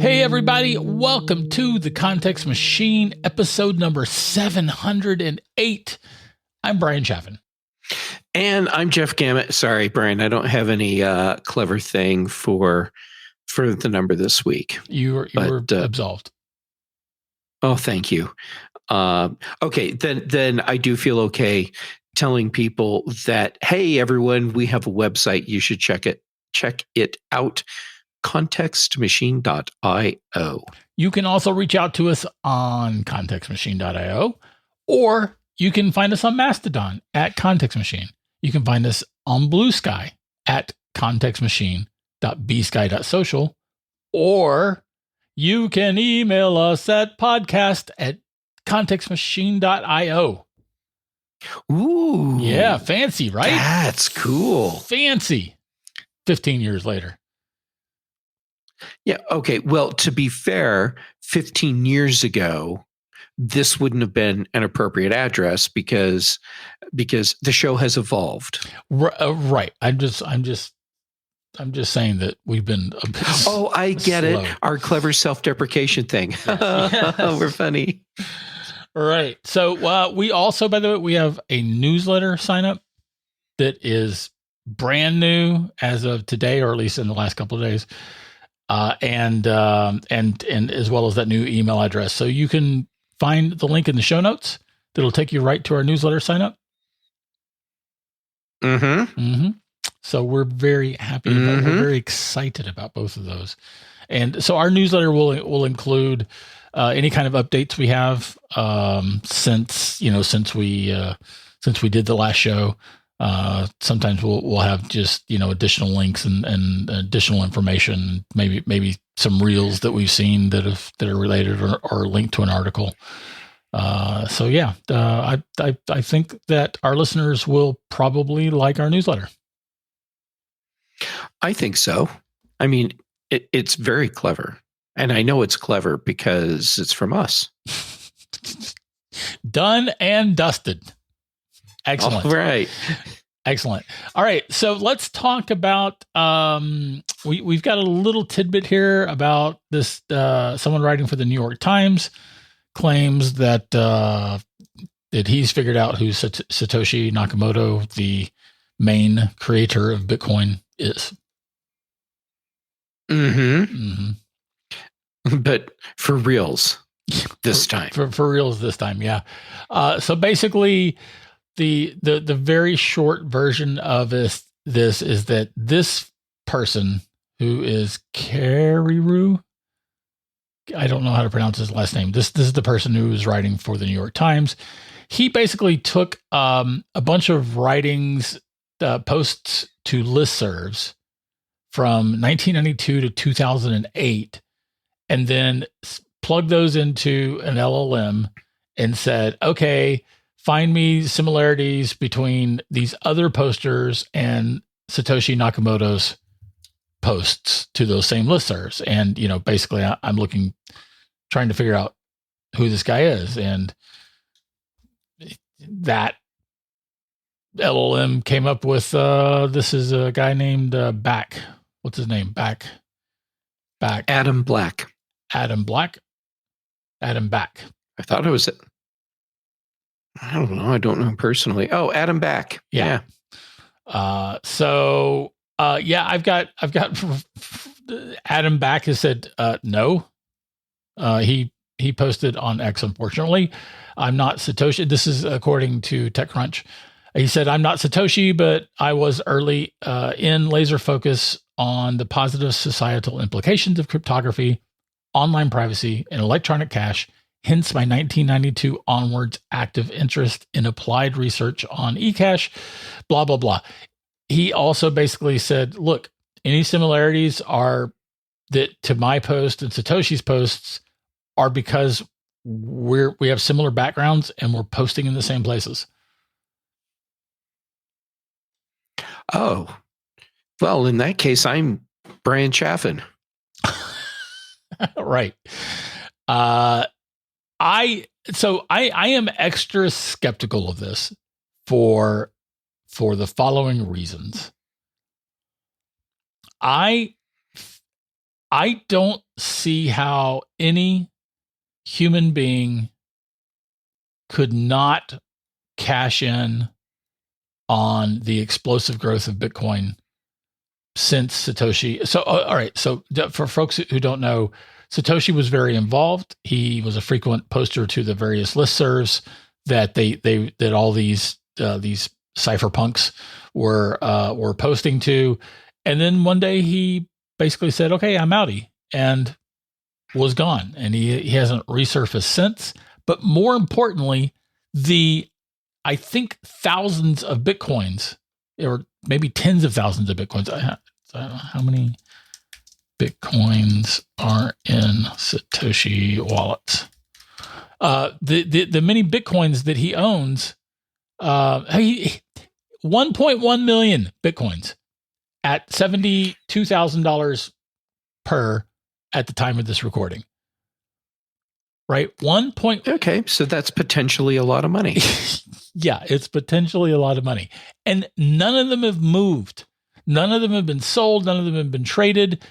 Hey, everybody. Welcome to The Context Machine, episode number 708. I'm Bryan Chaffin. And I'm Jeff Gamet. Sorry, Bryan, I don't have any clever thing for the number this week. You were absolved. Oh, thank you. Okay, then I do feel okay telling people that, hey, everyone, we have a website. You should check it out. contextmachine.io. You can also reach out to us on contextmachine.io, or you can find us on Mastodon at Context Machine. You can find us on Blue Sky at contextmachine.bsky.social, or you can email us at podcast@contextmachine.io. Ooh. Yeah, fancy, right? That's cool. Fancy. 15 years later. Yeah. Okay. Well, to be fair, 15 years ago, this wouldn't have been an appropriate address because the show has evolved. Right. I'm just saying that we've been a bit I get slow. it. Our clever self-deprecation thing. Yes. We're funny. Right. So we also, by the way, we have a newsletter sign up that is brand new as of today, or at least in the last couple of days. And as well as that new email address. So you can find the link in the show notes that'll take you right to our newsletter sign up. So we're very happy we're very excited about both of those. And so our newsletter will include any kind of updates we have since we did the last show. Sometimes we'll have just, additional links and additional information, maybe some reels that we've seen that are related or linked to an article. I think that our listeners will probably like our newsletter. I think so. I mean, it's very clever. And I know it's clever because it's from us. Done and dusted. Excellent. All right. Excellent. All right. So let's talk about, we've got a little tidbit here about this. Someone writing for the New York Times claims that he's figured out who Satoshi Nakamoto, the main creator of Bitcoin, is. But for reals this time. For reals this time. Yeah. So basically, the very short version of this is that this person, who is Kariru, I don't know how to pronounce his last name. This is the person who was writing for the New York Times. He basically took a bunch of writings, posts to listservs from 1992 to 2008, and then plugged those into an LLM and said, okay, find me similarities between these other posters and Satoshi Nakamoto's posts to those same listservs. And, basically I'm trying to figure out who this guy is. And that LLM came up with, this is a guy named Back. What's his name? Back. Adam Black. Adam Back. I thought it was I don't know. I don't know him personally. Oh, Adam Back. Yeah. I've got Adam Back has said no. He posted on X, unfortunately. I'm not Satoshi. This is according to TechCrunch. He said, I'm not Satoshi, but I was early in laser focus on the positive societal implications of cryptography, online privacy, and electronic cash. Hence my 1992 onwards active interest in applied research on eCash, blah, blah, blah. He also basically said, look, any similarities are that to my post and Satoshi's posts are because we have similar backgrounds and we're posting in the same places. Oh, well, in that case, I'm Bryan Chaffin. Right. I am extra skeptical of this for the following reasons. I I don't see how any human being could not cash in on the explosive growth of Bitcoin since Satoshi. So, all right. So, for folks who don't know, Satoshi was very involved. He was a frequent poster to the various listservs that that all these cypherpunks were posting to, and then one day he basically said, "Okay, I'm outie," and was gone, and he hasn't resurfaced since. But more importantly, I think thousands of Bitcoins, or maybe tens of thousands of Bitcoins. I don't know how many Bitcoins are in Satoshi wallets. The many Bitcoins that he owns, 1.1 million Bitcoins at $72,000 per at the time of this recording. Right? Okay, so that's potentially a lot of money. Yeah, it's potentially a lot of money. And none of them have moved. None of them have been sold. None of them have been traded.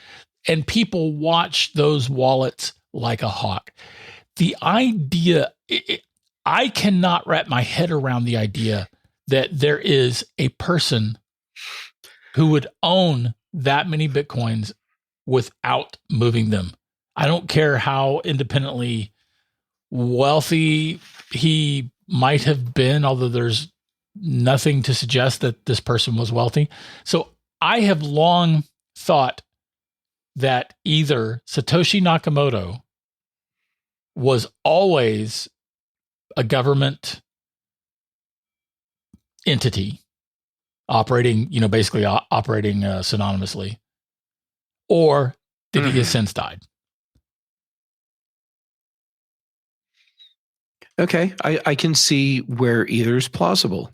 And people watch those wallets like a hawk. The idea, I cannot wrap my head around the idea that there is a person who would own that many Bitcoins without moving them. I don't care how independently wealthy he might have been, although there's nothing to suggest that this person was wealthy. So I have long thought that either Satoshi Nakamoto was always a government entity operating, basically operating synonymously, or did he have since died? Okay, I can see where either is plausible.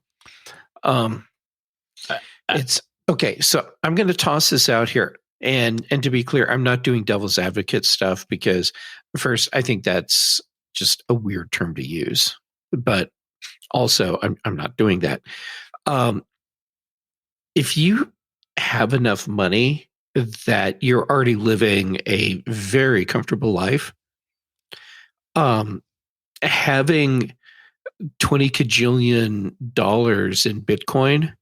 It's okay. So I'm going to toss this out here, and to be clear, I'm not doing devil's advocate stuff because, first, I think that's just a weird term to use, but also I'm not doing that. If you have enough money that you're already living a very comfortable life, having $20 kajillion in Bitcoin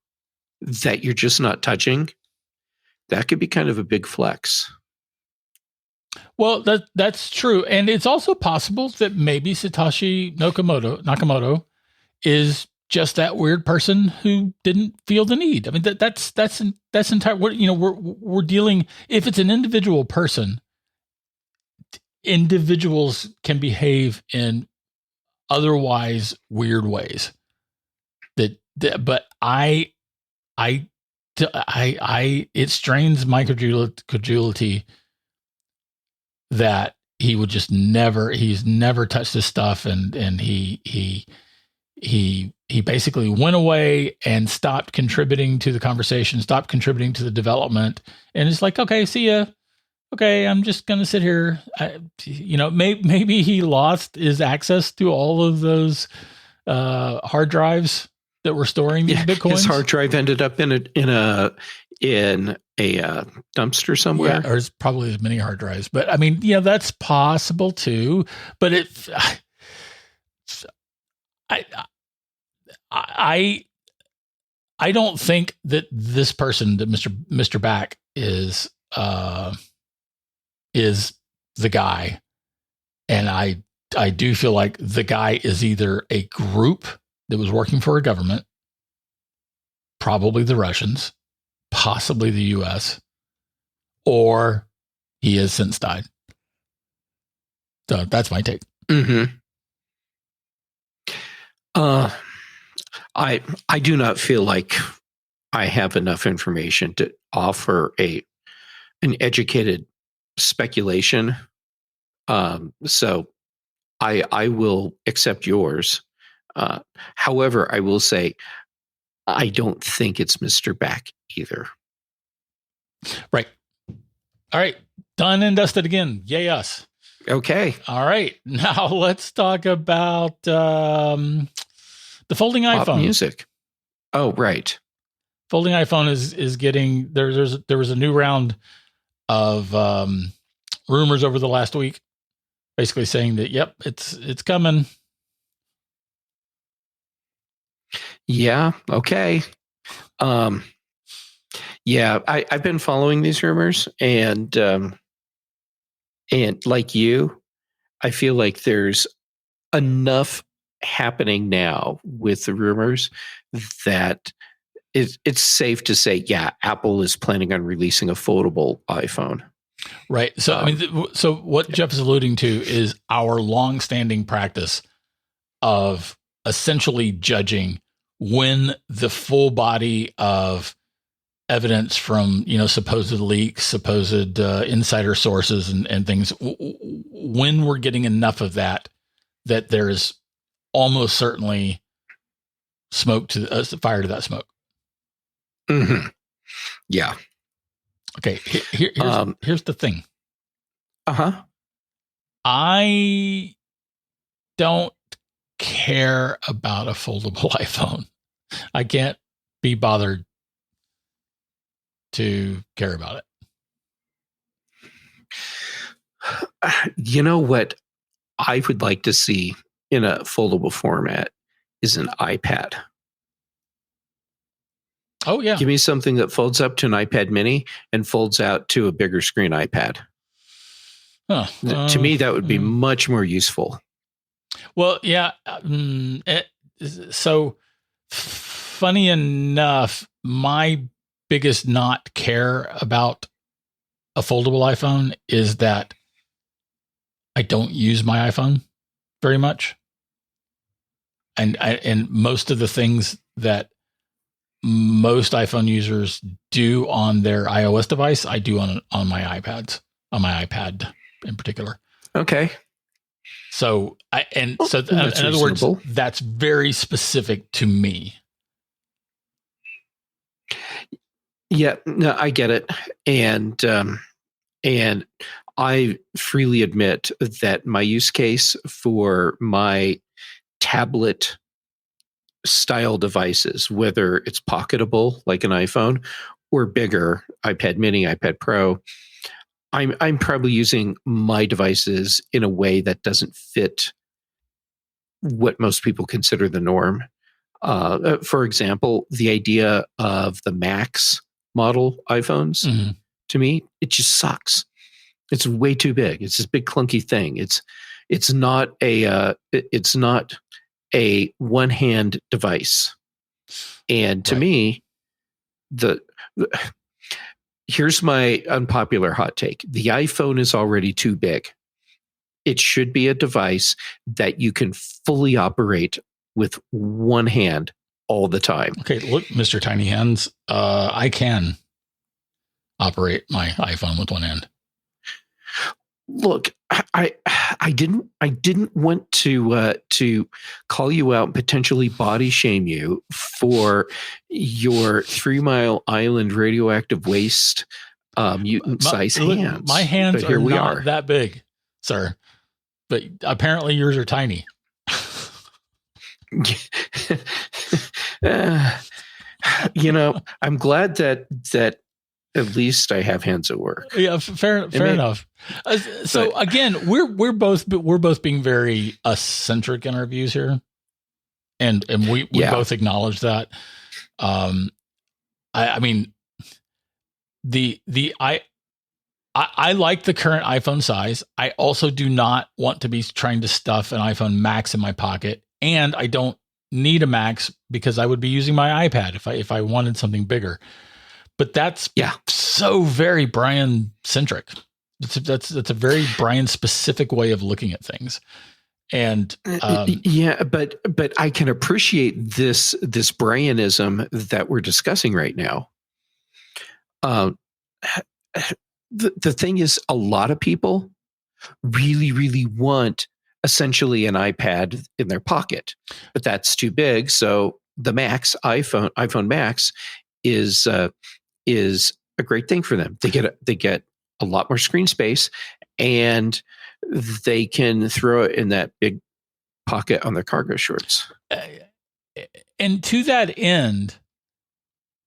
that you're just not touching, that could be kind of a big flex. Well, that's true. And it's also possible that maybe Satoshi Nakamoto is just that weird person who didn't feel the need. I mean, that's entire. We're dealing. If it's an individual person, individuals can behave in otherwise weird ways. But it strains my credulity that he would just he's never touched this stuff, and he basically went away and stopped contributing to the conversation, stopped contributing to the development, and it's like, okay, see ya. Okay, I'm just gonna sit here. Maybe he lost his access to all of those hard drives that were storing these Bitcoins. His hard drive ended up in a dumpster somewhere. Yeah, or it's probably as many hard drives. But I mean, that's possible too. But I don't think that this person, that Mr. Back, is the guy. And I do feel like the guy is either a group that was working for a government, probably the Russians, possibly the US, or he has since died. So that's my take. Mm-hmm. I do not feel like I have enough information to offer an educated speculation. So I will accept yours. However, I will say I don't think it's Mr. Back either. Right. All right. Done and dusted again. Yay us. Okay. All right. Now let's talk about the folding iPhone. Pop music. Oh, right. Folding iPhone is getting there was a new round of rumors over the last week, basically saying that, yep, it's coming. Yeah. Okay. Yeah, I've been following these rumors, and like you, I feel like there's enough happening now with the rumors that it's safe to say, yeah, Apple is planning on releasing a foldable iPhone. Right. So, I mean, so what Jeff is alluding to is our long-standing practice of essentially judging when the full body of evidence from, supposed leaks, supposed insider sources and things, when we're getting enough of that there's almost certainly smoke to fire to that smoke. Mm-hmm. Yeah. Okay. Here's the thing. I don't care about a foldable iPhone. I can't be bothered to care about it. You know what I would like to see in a foldable format is an iPad. Oh, yeah. Give me something that folds up to an iPad mini and folds out to a bigger screen iPad. To me, that would be much more useful. Well, yeah. So funny enough, my biggest not care about a foldable iPhone is that I don't use my iPhone very much. And most of the things that most iPhone users do on their iOS device, I do on my iPads, on my iPad in particular. Okay. So in other words, that's very specific to me. Yeah, no, I get it. And I freely admit that my use case for my tablet style devices, whether it's pocketable like an iPhone or bigger, iPad mini, iPad Pro, I'm probably using my devices in a way that doesn't fit what most people consider the norm. For example, the idea of the Max model iPhones, to me, it just sucks. It's way too big. It's this big clunky thing. It's not a one-hand device. And to me, here's my unpopular hot take. The iPhone is already too big. It should be a device that you can fully operate with one hand all the time. Okay, look, Mr. Tiny Hands, I can operate my iPhone with one hand. Look, I didn't want to call you out and potentially body shame you for your 3 Mile Island radioactive waste mutant size hands. My hands are not that big, sir, but apparently yours are tiny. I'm glad that at least I have hands at work. Yeah, fair enough. So again, we're both being very eccentric in our views here, and we both acknowledge that. I mean, I like the current iPhone size. I also do not want to be trying to stuff an iPhone Max in my pocket, and I don't need a Max because I would be using my iPad if I wanted something bigger. But that's so very Bryan centric. That's a very Bryan specific way of looking at things. And but I can appreciate this Bryanism that we're discussing right now. The thing is, a lot of people really, really want essentially an iPad in their pocket, but that's too big. So the iPhone Max is a great thing for them. They get a lot more screen space, and they can throw it in that big pocket on their cargo shorts. And to that end,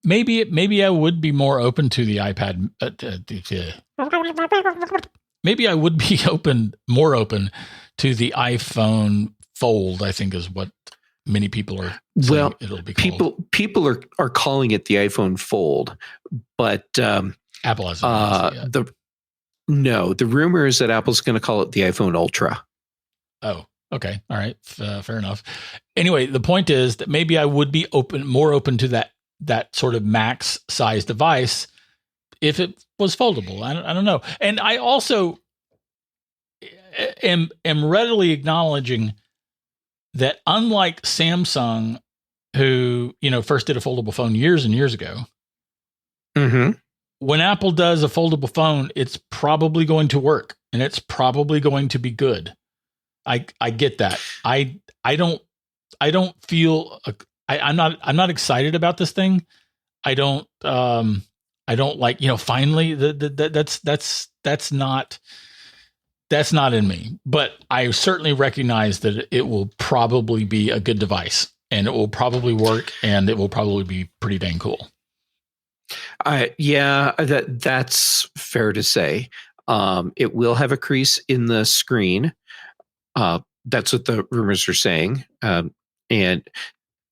maybe I would be more open to the iPad. maybe I would be more open to the iPhone Fold, I think is what many people are saying it'll be called. People are calling it the iPhone Fold, but Apple hasn't announced it yet. The rumor is that Apple's going to call it the iPhone Ultra. Oh, okay. All right. Fair enough. Anyway, the point is that maybe I would be more open to that sort of max size device if it was foldable. I don't know. And I also am readily acknowledging that unlike Samsung, who, first did a foldable phone years and years ago, when Apple does a foldable phone, it's probably going to work and it's probably going to be good. I get that. I don't feel I'm not excited about this thing. I don't like, finally that's not in me, but I certainly recognize that it will probably be a good device and it will probably work and it will probably be pretty dang cool. That's fair to say. It will have a crease in the screen. That's what the rumors are saying. And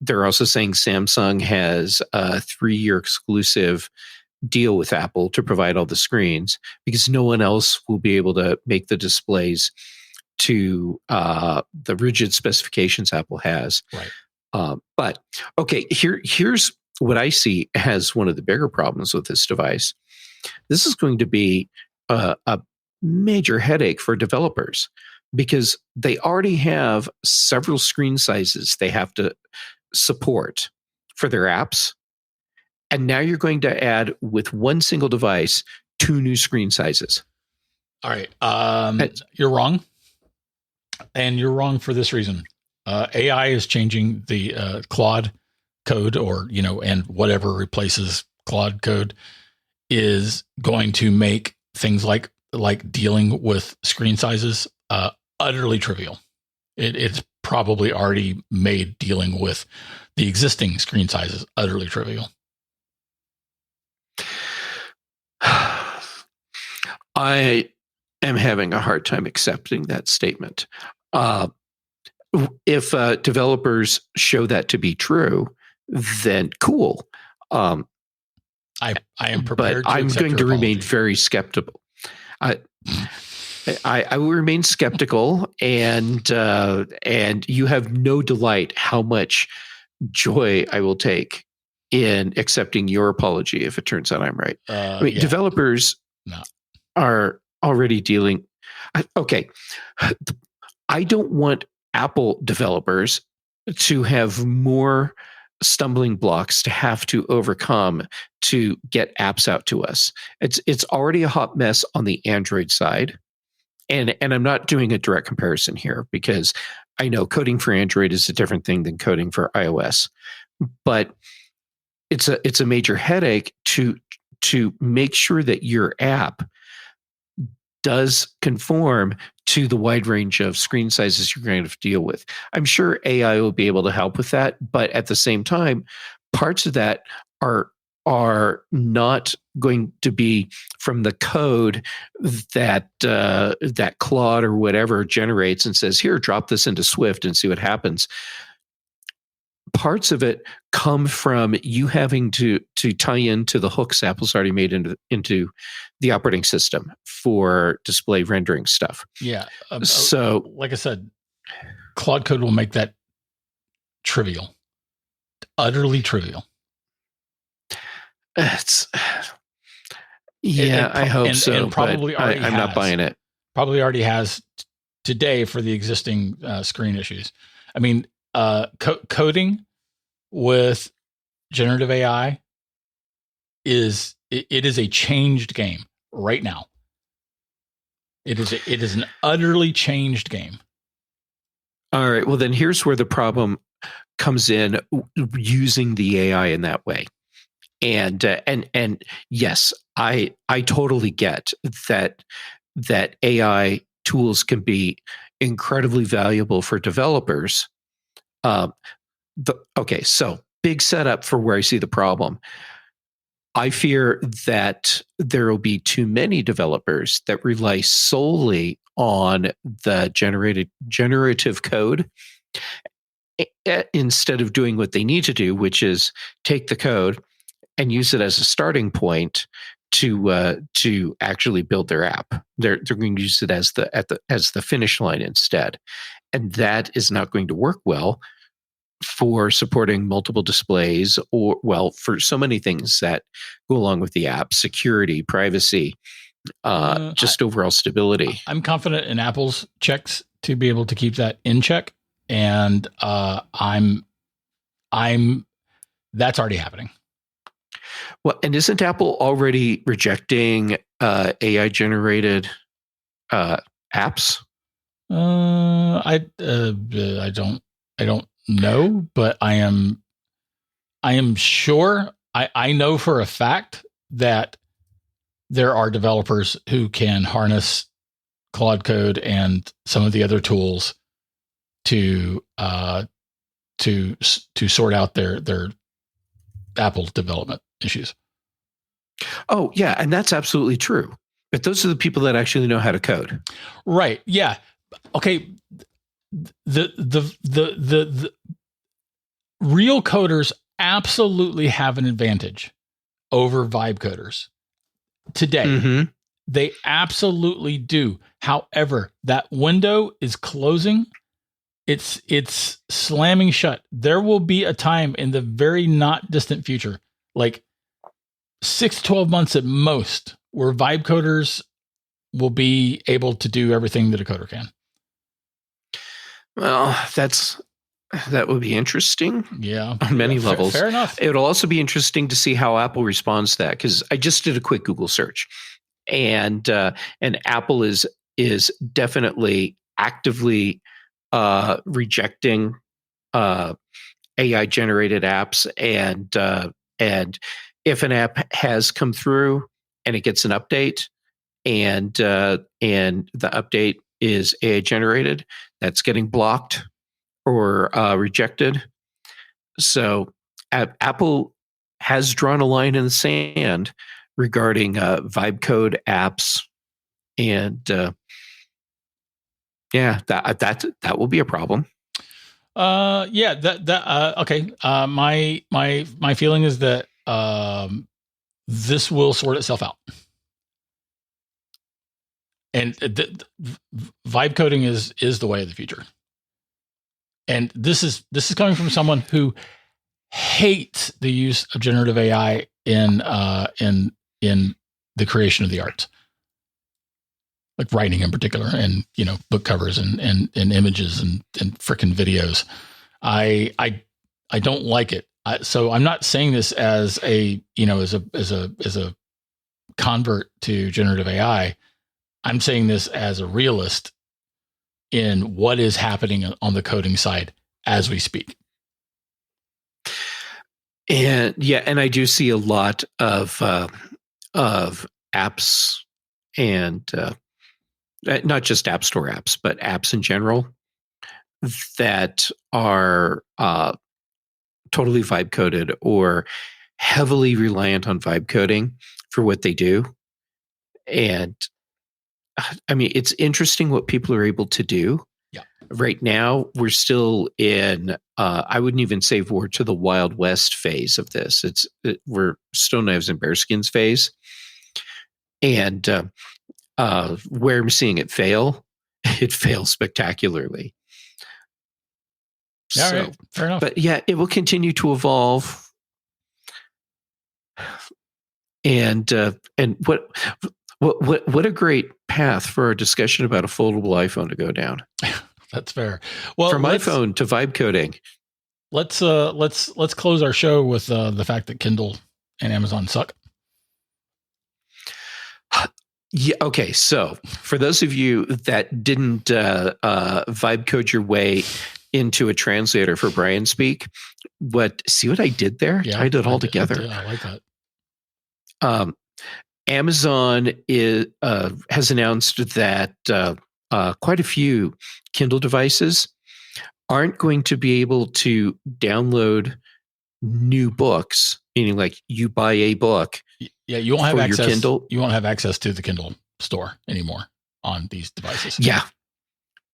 they're also saying Samsung has a 3-year exclusive deal with Apple to provide all the screens because no one else will be able to make the displays to the rigid specifications Apple has. Right. But okay, here's what I see as one of the bigger problems with this device. This is going to be a major headache for developers because they already have several screen sizes they have to support for their apps. And now you're going to add with one single device 2 new screen sizes. All right. You're wrong. And you're wrong for this reason. AI is changing the Claude code and whatever replaces Claude code is going to make things like dealing with screen sizes utterly trivial. It's probably already made dealing with the existing screen sizes utterly trivial. I am having a hard time accepting that statement. If developers show that to be true, then cool. I am prepared, but I'm going to remain very skeptical. I will remain skeptical, and you have no delight how much joy I will take in accepting your apology if it turns out I'm right. Developers are already dealing. Okay, I don't want Apple developers to have more stumbling blocks to have to overcome to get apps out to us. It's already a hot mess on the Android side. And I'm not doing a direct comparison here because I know coding for Android is a different thing than coding for iOS. But it's a major headache to make sure that your app does conform to the wide range of screen sizes you're going to have to deal with. I'm sure AI will be able to help with that, but at the same time, parts of that are not going to be from the code that Claude or whatever generates and says, here, drop this into Swift and see what happens. Parts of it come from you having to tie into the hooks Apple's already made into the operating system for display rendering stuff. Yeah. So, like I said, Claude code will make that trivial, utterly trivial. I hope so. And probably but I'm not buying it. Probably already has today for the existing screen issues. I mean, coding with generative AI is a changed game right now. It is an utterly changed game. All right. Well, then here's where the problem comes in using the AI in that way. And yes, I totally get that AI tools can be incredibly valuable for developers. So big setup for where I see the problem. I fear that there will be too many developers that rely solely on the generative code instead of doing what they need to do, which is take the code and use it as a starting point to actually build their app. They're going to use it as the finish line instead, and that is not going to work well for supporting multiple displays, or for so many things that go along with the app: security, privacy, just overall stability. I'm confident in Apple's checks to be able to keep that in check, and I'm that's already happening. Well, and isn't Apple already rejecting AI generated apps? I don't know, but I am sure. I know for a fact that there are developers who can harness Claude Code and some of the other tools to sort out their Apple development issues. Oh, yeah, and that's absolutely true. But those are the people that actually know how to code. Right. Yeah. Okay. The real coders absolutely have an advantage over vibe coders today. Mm-hmm. They absolutely do. However, that window is closing. It's slamming shut. There will be a time in the very not distant future, like 6 to 12 months at most, where vibe coders will be able to do everything that a coder can. Well, that would be interesting. Yeah, on many levels. Fair enough. It'll also be interesting to see how Apple responds to that, because I just did a quick Google search, and Apple is definitely actively rejecting AI generated apps, and if an app has come through and it gets an update, and the update is AI generated, that's getting blocked or rejected. So Apple has drawn a line in the sand regarding vibe code apps, and that will be a problem. Okay. My feeling is that this will sort itself out. And vibe coding is the way of the future. And this is coming from someone who hates the use of generative AI in the creation of the arts, like writing in particular, and book covers and images and frickin' videos. I don't like it. So I'm not saying this as a as a convert to generative AI. I'm saying this as a realist in what is happening on the coding side as we speak. And I do see a lot of apps, and not just App Store apps, but apps in general, that are totally vibe coded or heavily reliant on vibe coding for what they do. And I mean, it's interesting what people are able to do. Yeah. Right now, we're still in, I wouldn't even say we're to the Wild West phase of this. We're Stone Knives and Bearskins phase. And where I'm seeing it fail, it fails spectacularly. Yeah, so, right. Fair enough. But yeah, it will continue to evolve. And what a great path for our discussion about a foldable iPhone to go down. That's fair. Well, from iPhone to vibe coding. Let's close our show with the fact that Kindle and Amazon suck. Yeah. Okay. So for those of you that didn't vibe code your way into a translator for Bryan Speak, see what I did there? Yeah, tied it all together. I like that. Amazon has announced that quite a few Kindle devices aren't going to be able to download new books, meaning like you buy a book Yeah, you won't have for access. your Kindle. You won't have access to the Kindle store anymore on these devices. Yeah.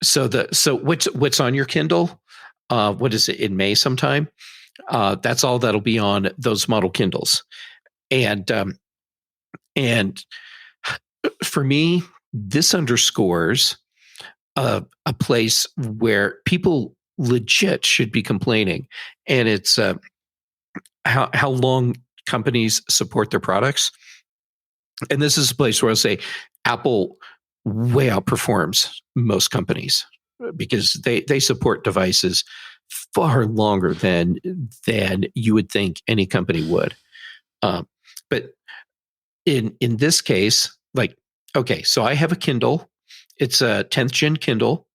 So what's on your Kindle? What is it, in May sometime? That's all that'll be on those model Kindles, and for me, this underscores a place where people legit should be complaining, and it's how long companies support their products. And this is a place where I'll say Apple way outperforms most companies because they support devices far longer than you would think any company would. But in this case, like, okay, so I have a Kindle. It's a 10th gen Kindle,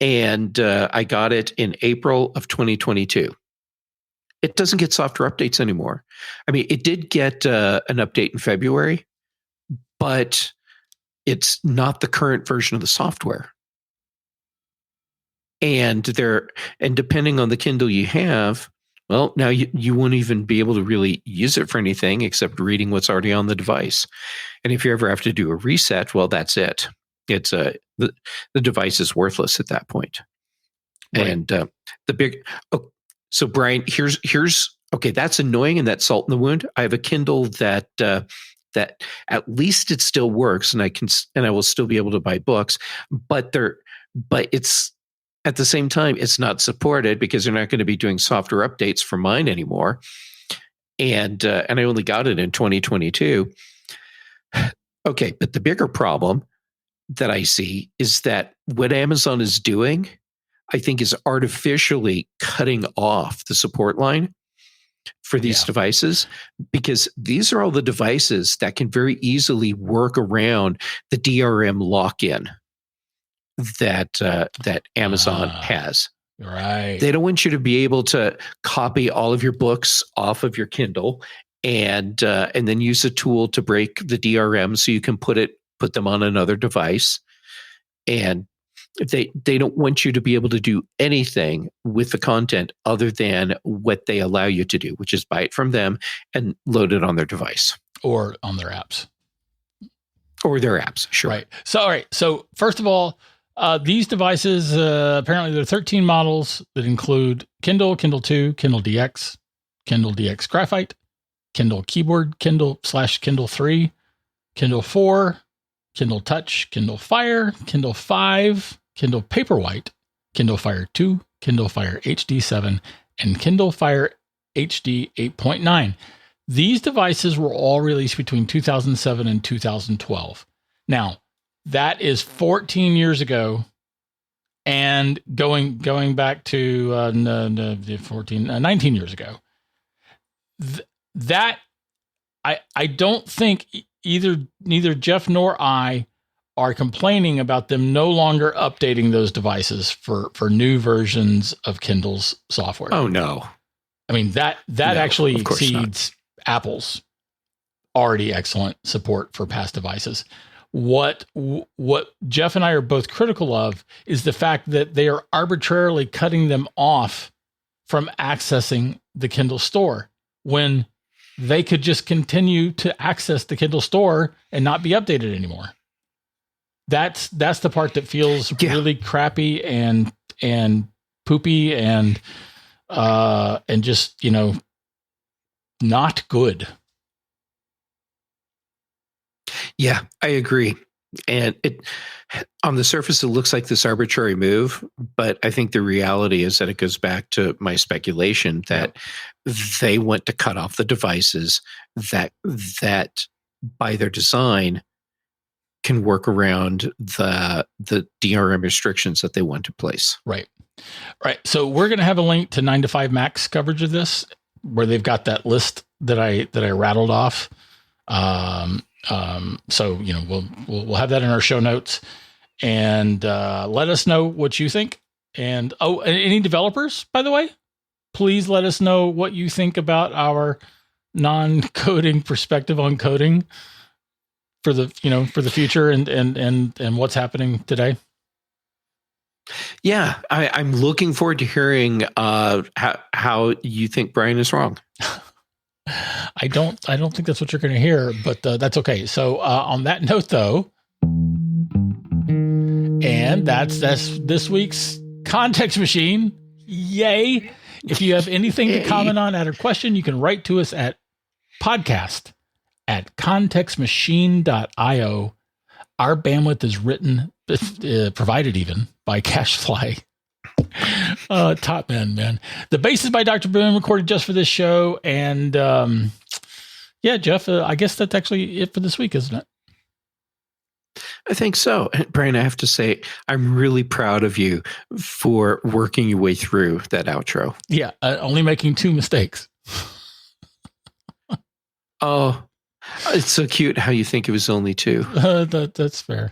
and I got it in April of 2022. It doesn't get software updates anymore. I mean, it did get an update in February, but it's not the current version of the software. And depending on the Kindle you have, well, now you won't even be able to really use it for anything except reading what's already on the device. And if you ever have to do a reset, well, that's it. It's the device is worthless at that point. Right. And so Bryan, here's okay. That's annoying, and that's salt in the wound. I have a Kindle that at least it still works, and I will still be able to buy books, but it's at the same time it's not supported because they're not going to be doing software updates for mine anymore. And I only got it in 2022. Okay, but the bigger problem that I see is that what Amazon is doing, I think, is artificially cutting off the support line for these devices, because these are all the devices that can very easily work around the DRM lock-in that Amazon has. Right. They don't want you to be able to copy all of your books off of your Kindle and then use a tool to break the DRM so you can put them on another device. And they don't want you to be able to do anything with the content other than what they allow you to do, which is buy it from them and load it on their device or on their apps. Or their apps, sure. Right. So, all right. So, first of all, these devices, apparently there are 13 models that include Kindle, Kindle 2, Kindle DX, Kindle DX Graphite, Kindle Keyboard, Kindle/Kindle 3, Kindle 4, Kindle Touch, Kindle Fire, Kindle 5, Kindle Paperwhite, Kindle Fire 2, Kindle Fire HD 7, and Kindle Fire HD 8.9. These devices were all released between 2007 and 2012. Now, that is 14 years ago, and going back to 19 years ago. That I don't think neither Jeff nor I are complaining about them no longer updating those devices for new versions of Kindle's software. Oh no. I mean, that actually exceeds Apple's already excellent support for past devices. What Jeff and I are both critical of is the fact that they are arbitrarily cutting them off from accessing the Kindle store when they could just continue to access the Kindle store and not be updated anymore. That's the part that feels really crappy and poopy and just, not good. Yeah, I agree. And on the surface, it looks like this arbitrary move, but I think the reality is that it goes back to my speculation that they want to cut off the devices that by their design can work around the DRM restrictions that they want to place. Right. So we're going to have a link to 9 to 5 Mac's coverage of this, where they've got that list that I rattled off. So we'll have that in our show notes, and let us know what you think. And any developers, by the way, please let us know what you think about our non-coding perspective on coding for the future and what's happening today. Yeah, I'm looking forward to hearing how you think Bryan is wrong. I don't think that's what you're going to hear, but that's okay. So on that note, though, and that's this week's Context Machine. Yay! If you have anything to comment on, add a question, you can write to us at podcast@contextmachine.io. Our bandwidth is provided even by CacheFly. Top man. The bass is by Dr. Boone, recorded just for this show. And yeah, Jeff, I guess that's actually it for this week, isn't it? I think so. Bryan, I have to say, I'm really proud of you for working your way through that outro. Yeah, only making 2 mistakes. Oh, it's so cute how you think it was only 2. That's fair.